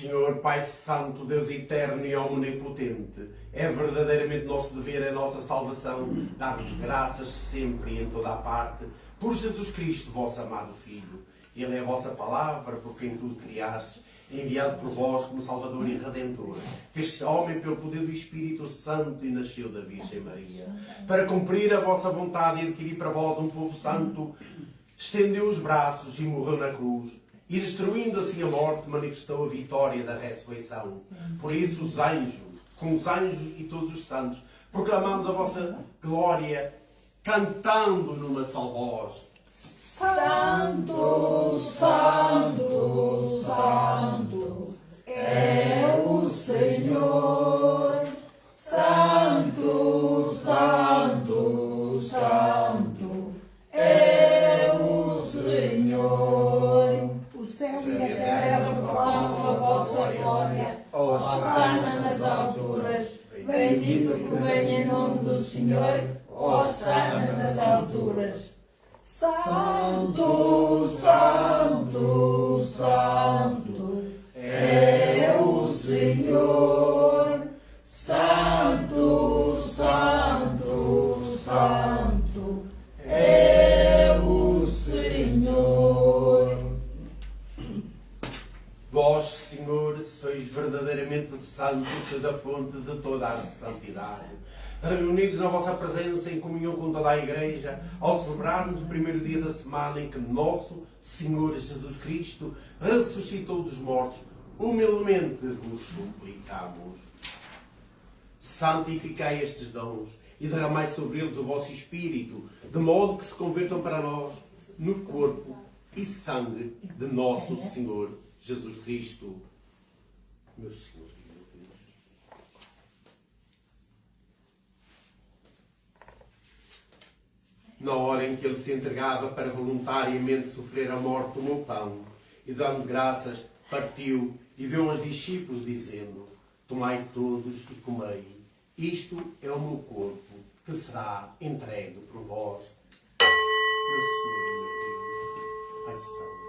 Senhor, Pai Santo, Deus Eterno e Omnipotente, é verdadeiramente nosso dever, é nossa salvação, dar-vos graças sempre e em toda a parte, por Jesus Cristo, vosso amado Filho. Ele é a vossa palavra, por quem tudo criastes, enviado por vós como Salvador e Redentor. Fez-se homem pelo poder do Espírito Santo e nasceu da Virgem Maria. Para cumprir a vossa vontade e adquirir para vós um povo santo, estendeu os braços e morreu na cruz. E destruindo assim a morte, manifestou a vitória da ressurreição. Por isso os anjos, com os anjos e todos os santos, proclamamos a vossa glória, cantando numa só voz. Santo, Santo, Santo é o Senhor. Santo, Santo, Santo é o Senhor. O céu e a terra proclamam a vossa glória. Hosana nas alturas. Bendito que vem em nome do Senhor. Hosana nas alturas. Santo, Santo, Santo é o Senhor. Santo, Santo, Santo é o Senhor. Vós, Senhor, sois verdadeiramente santos, sois a fonte de toda a santidade. Reunidos na vossa presença em comunhão com toda a Igreja, ao celebrarmos o primeiro dia da semana em que nosso Senhor Jesus Cristo ressuscitou dos mortos, humildemente vos suplicamos. Santificai estes dons e derramai sobre eles o vosso Espírito, de modo que se convertam para nós no corpo e sangue de nosso Senhor Jesus Cristo. Meu Senhor e meu Deus. Na hora em que ele se entregava para voluntariamente sofrer a morte, tomou pão e, dando graças, partiu e deu aos discípulos, dizendo: tomai todos e comei. Isto é o meu corpo, que será entregue por vós. Meu Senhor e meu Deus, Pai Santo.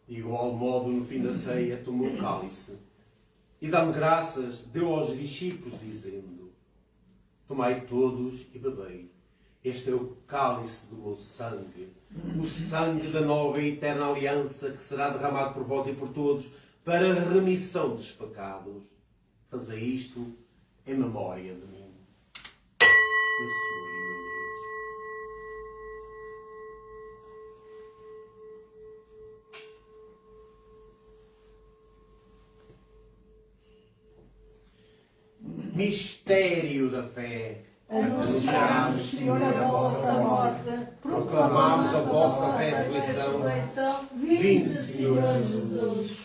De igual modo, no fim da ceia, tomou o cálice e, dando graças, deu aos discípulos, dizendo: tomai todos e bebei. Este é o cálice do meu sangue, o sangue da nova e eterna aliança, que será derramado por vós e por todos para a remissão dos pecados. Fazei isto em memória de mim. Meu Senhor e meu Deus. Mistério da fé. Anunciamos, Senhor, a vossa morte, Proclamamos a vossa ressurreição. Vinde, Senhor Jesus.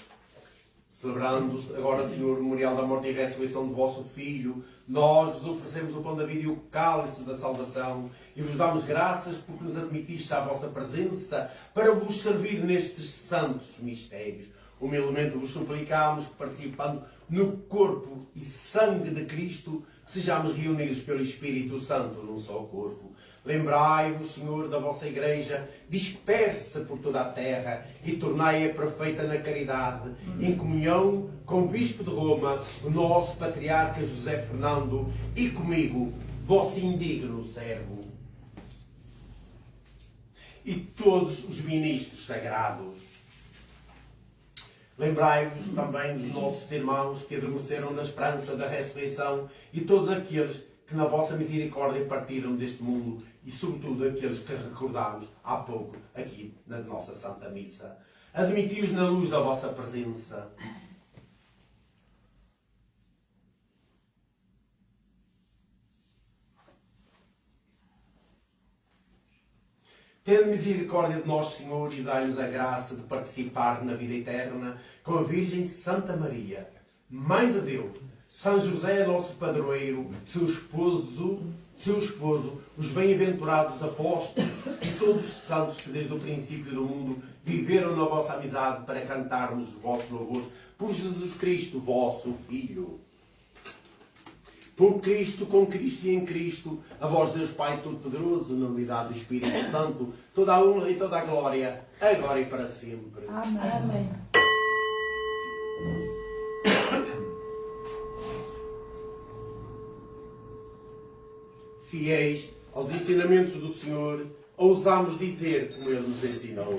Celebrando agora, Senhor, o memorial da morte e ressurreição do vosso Filho, nós vos oferecemos o pão da vida e o cálice da salvação e vos damos graças porque nos admitiste à vossa presença para vos servir nestes santos mistérios. Humildemente vos suplicamos que, participando no corpo e sangue de Cristo, sejamos reunidos pelo Espírito Santo num só corpo. Lembrai-vos, Senhor, da vossa Igreja dispersa por toda a terra e tornai-a perfeita na caridade, em comunhão com o Bispo de Roma, o nosso Patriarca José Fernando, e comigo, vosso indigno servo, e todos os ministros sagrados. Lembrai-vos também dos nossos irmãos que adormeceram na esperança da ressurreição e todos aqueles que na vossa misericórdia partiram deste mundo e sobretudo aqueles que recordámos há pouco aqui na nossa Santa Missa. Admiti-os na luz da vossa presença. Tende misericórdia de nós, Senhor, e dai-nos a graça de participar na vida eterna com a Virgem Santa Maria, Mãe de Deus, São José, nosso padroeiro, seu esposo, os bem-aventurados apóstolos e todos os santos que desde o princípio do mundo viveram na vossa amizade para cantarmos os vossos louvores por Jesus Cristo, vosso Filho. Por Cristo, com Cristo e em Cristo, a vós Deus Pai Todo-Poderoso, na unidade do Espírito Santo, toda a honra e toda a glória, agora e para sempre. Amém. Amém. Fiéis aos ensinamentos do Senhor, ousamos dizer como Ele nos ensinou.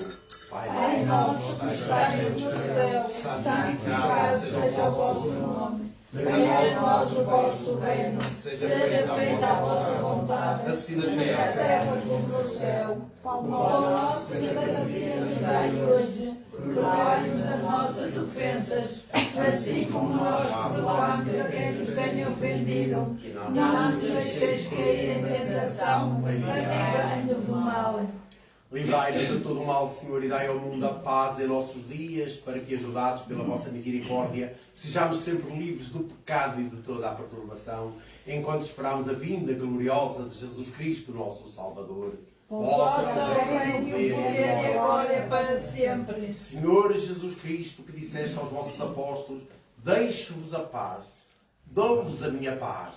Pai nosso que estás no céu, santificado seja o vosso nome. Venha a nós o vosso reino, seja feita a vossa vontade, assim na terra como no céu. O nosso de cada dia nos dai hoje, perdoai-nos as nossas ofensas, assim como nós perdoamos a quem nos tenha ofendido. Não nos deixeis cair em tentação, mas livrai-nos do mal. Livrai-nos de todo o mal, Senhor, e dai ao mundo a paz em nossos dias, para que, ajudados pela vossa misericórdia, sejamos sempre livres do pecado e de toda a perturbação, enquanto esperamos a vinda gloriosa de Jesus Cristo, nosso Salvador. Vossa reino, o poder e a glória para sempre. Senhor Jesus Cristo, que disseste aos vossos apóstolos, deixo-vos a paz, dou-vos a minha paz.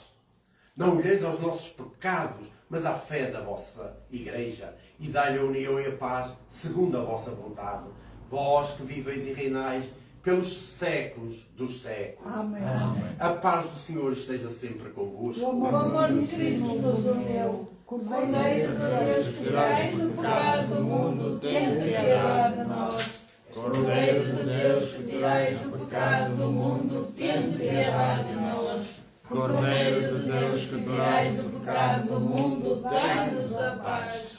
Não olheis aos nossos pecados, mas à fé da vossa Igreja, e dai-lhe a união e a paz, segundo a vossa vontade. Vós que viveis e reinais pelos séculos dos séculos. Amém. A paz do Senhor esteja sempre convosco. O amor de Cristo nos uniu. Cordeiro de Deus, que tirais o pecado do mundo, tende piedade de nós. Cordeiro de Deus, que tirais o pecado do mundo, tende piedade de nós. Cordeiro de Deus, que tirais o pecado do mundo, dai-nos a paz.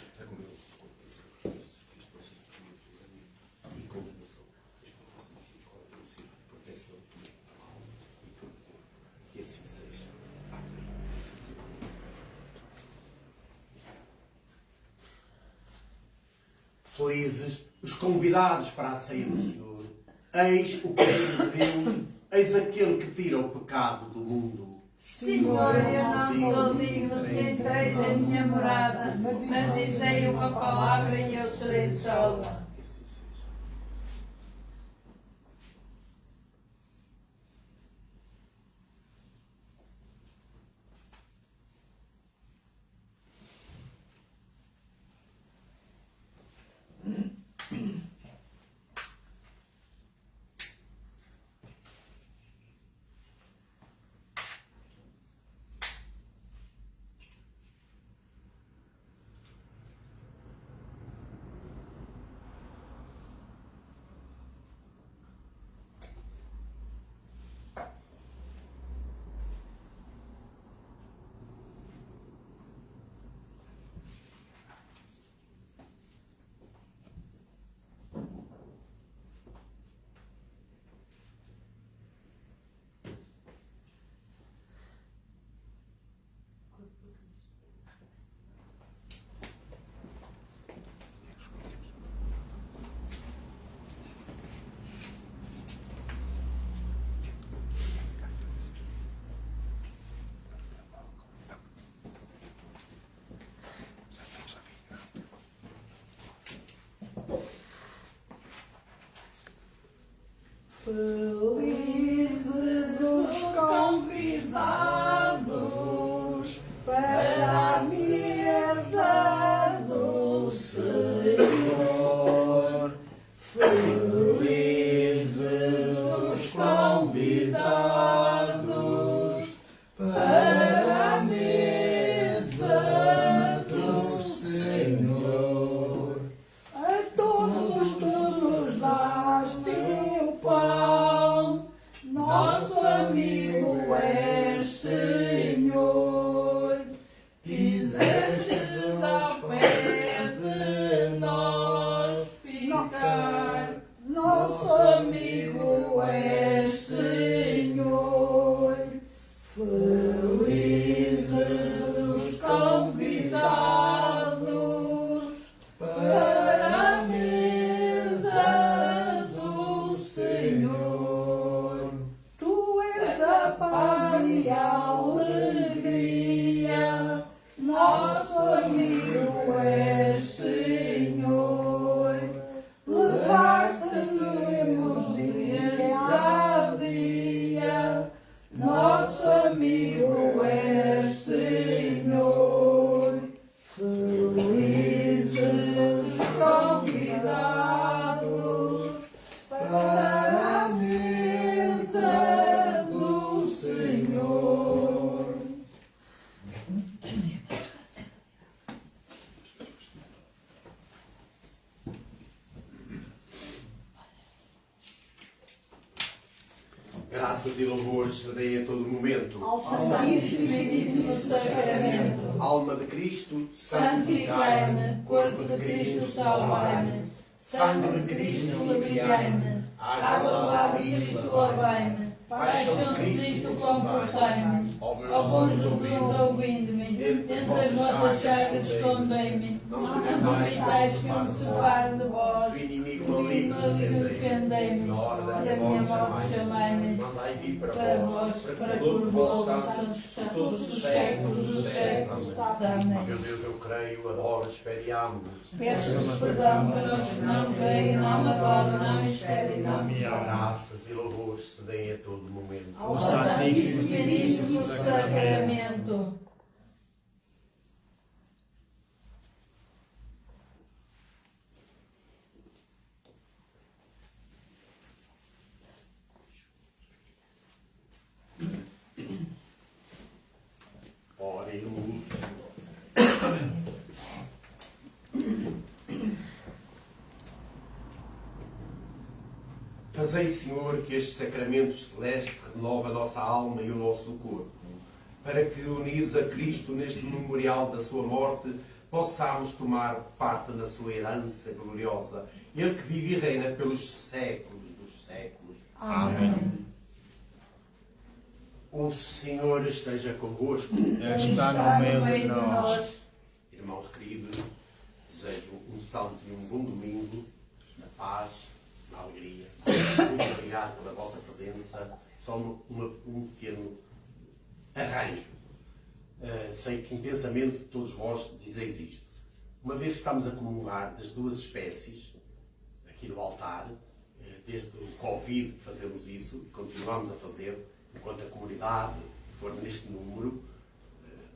Felizes os convidados para a ceia do Senhor. Eis o Cordeiro de Deus, eis aquele que tira o pecado do mundo. Senhor, eu não sou digno de entreis em minha morada, mas dizei uma palavra e eu serei salva. Felizes os convidados para a mesa do Senhor. Felizes os convidados para a mesa do Senhor. A todos tu nos daste o pão, nosso amigo és, Senhor. Quisestes ao pé de nós ficar, nosso amigo és, Senhor. Felizes os convidados para a mesa do Senhor. Tu és a paz e a alegria, nosso amigo és, Senhor. Levaste-nos dias da via, nosso amigo és. Graças e louvores se deem a todo momento. Ao Santíssimo e Bendíssimo Sacramento, Alma de Cristo, santificai-me, corpo de Cristo, salvai-me, sangue de Cristo, lubriai-me, água do lado de Cristo, lavai-me, paixão de Cristo, confortai-me, ó bom Jesus, ouvindo-me, entre as vossas chagas escondei-me, não permitais que eu me separe de vós, o inimigo defendei-me, e a minha morte chamai-me, para vós, para por vós, todos os séculos dos séculos. Amém. Meu Deus, eu creio, adoro, espero e amo. Peço-vos perdão para os que não creem, não me adoram, não esperem, não me amam. Graças e louvores se deem a todo momento. Ao Santíssimo e Bendíssimo Sacramento. Oremos. Fazei, Senhor, que este sacramento celeste renove a nossa alma e o nosso corpo, para que, unidos a Cristo neste memorial da sua morte, possamos tomar parte na sua herança gloriosa, Ele que vive e reina pelos séculos dos séculos. Amém. O Senhor esteja convosco. Está no meio de nós. Irmãos queridos, desejo um santo e um bom domingo, na paz, na alegria. Muito obrigado pela vossa presença. Só um pequeno arranjo. Sei que em pensamento todos vós dizeis isto. Uma vez que estamos a comungar das duas espécies, aqui no altar, desde o Covid que fazemos isso e continuamos a fazer, enquanto a comunidade for neste número,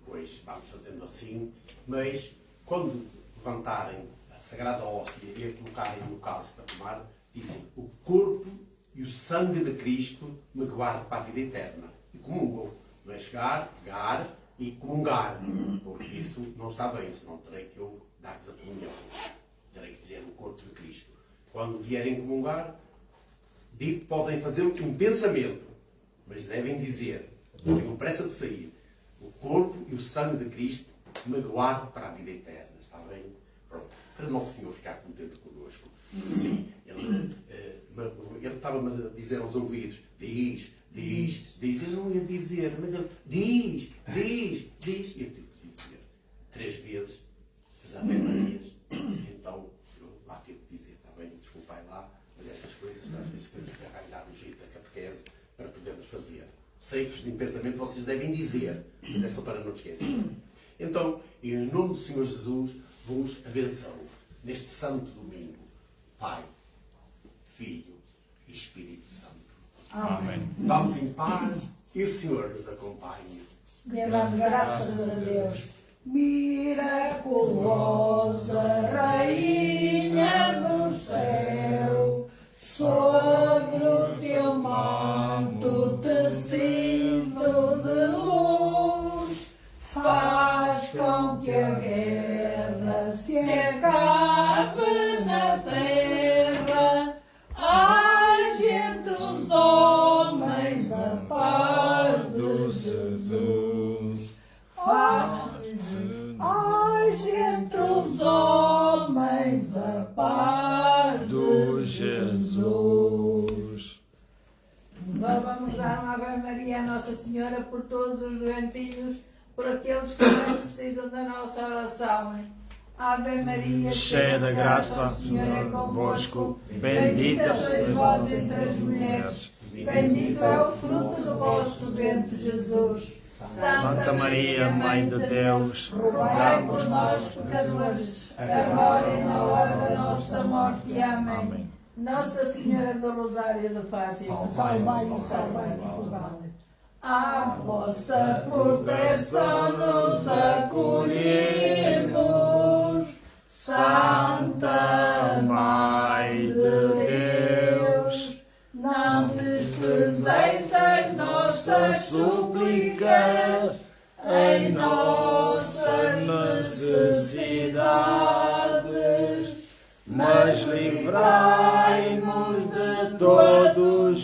pois vamos fazendo assim, mas quando levantarem a Sagrada Hóstia e a colocarem no cálice para tomar, dizem: o corpo e o sangue de Cristo me guardam para a vida eterna. E comungam. Não é chegar, pegar e comungar, porque isso não está bem, senão terei que eu dar-vos a comunhão. Terei que dizer o corpo de Cristo. Quando vierem comungar, digo que podem fazer um pensamento, mas devem dizer, tenham pressa de sair: o corpo e o sangue de Cristo me guardam para a vida eterna. Está bem? Pronto. Para Nosso Senhor ficar contente connosco. Sim, ele estava-me a dizer aos ouvidos: diz. Eu não ia dizer, mas ele diz. E eu tive que dizer 3 vezes as Ave Marias. Então eu lá tive que dizer: está bem, desculpai lá, mas estas coisas às vezes temos que arranjar o jeito da catequese para podermos fazer. Sei que em pensamento vocês devem dizer, mas é só para não esquecer. Então, em nome do Senhor Jesus, vos abençoo neste santo domingo, Pai, Filho e Espírito Santo. Amém. Vamos em paz e o Senhor nos acompanhe. Demos graças a Deus. Miraculosa Rainha do céu, sobre o teu manto tecido de luz, faz com que a guerra se acabe na terra. Hás entre os homens a paz de Jesus. Hás entre os homens a paz de Jesus. Vamos dar uma Ave Maria a Nossa Senhora por todos os doentinhos, por aqueles que mais precisam da nossa oração. Ave Maria, Cheia da graça, o Senhor é convosco. bendita sois vós entre as mulheres. Bendito é o fruto do vosso ventre, Jesus. Santa Maria, Mãe de Deus, rogai por rogai-nos nós, pecadores, agora e na hora da nossa morte. Amém. Amém. Nossa Senhora do Rosário de Fátima, salvai-nos, Portugal. À vossa proteção nos acolhemos, Santa Mãe de Deus. Não desprezeis as nossas súplicas em nossas necessidades, mas livrai-nos de todo o